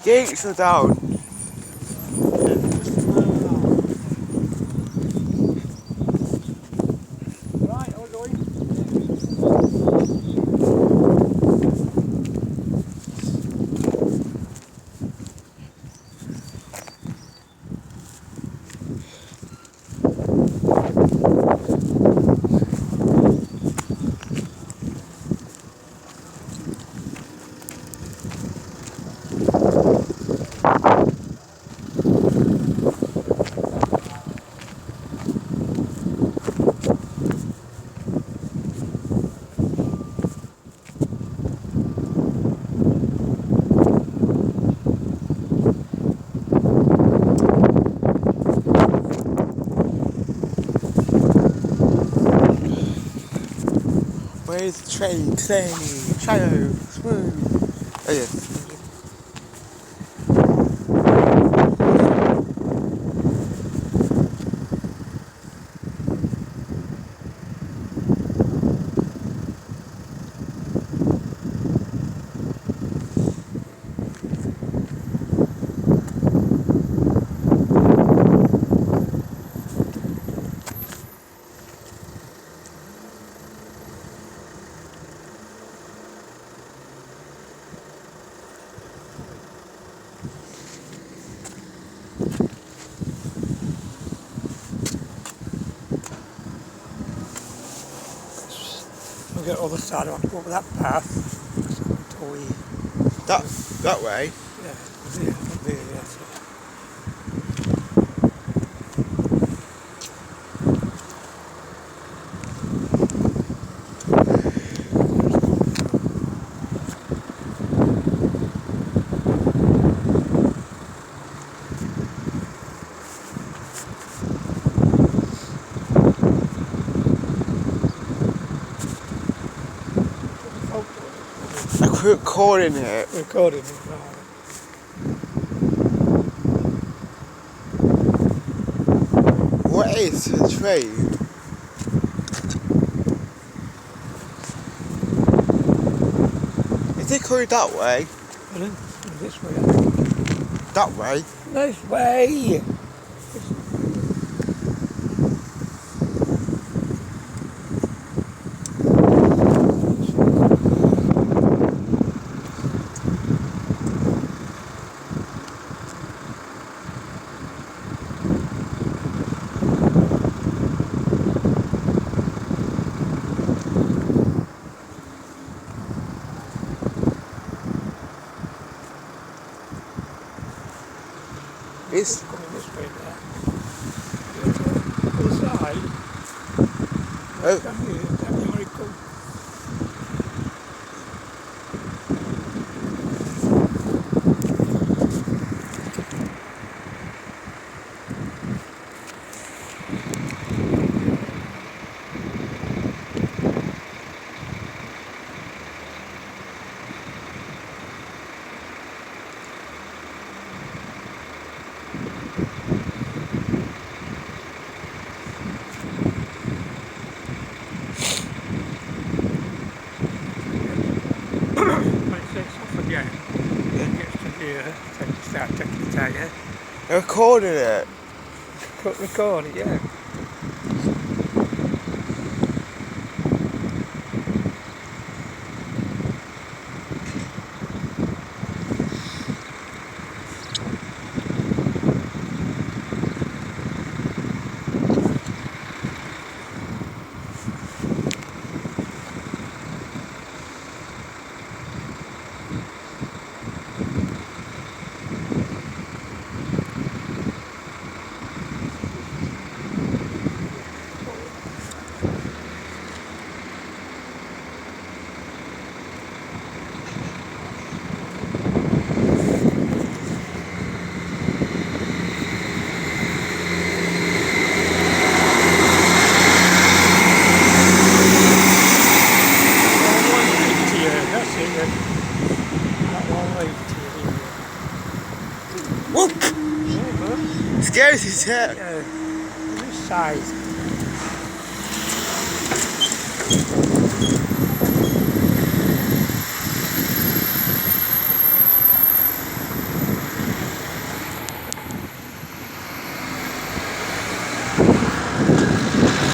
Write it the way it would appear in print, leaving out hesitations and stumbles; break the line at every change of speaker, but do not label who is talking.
Gates are down.
Right, how are we going?
Where's the train today? Shadow, smooth. Oh yeah.
We'll get over the side, I want to go over that path. Until we,
That way.
yeah, there, yeah. So.
I quit recording it.
Recording it, right.
What is the train? Is it going that way?
Pardon? This way, I think.
That way?
This way!
It's
Coming this way there. To the side.
oh,
Can you come? When it sets off again, it gets to here, start taking the tyre.
I recorded it.
Record it, yeah. That's it then. That one way to
Whoop!
here.
Scary as heck.
Yeah, this side.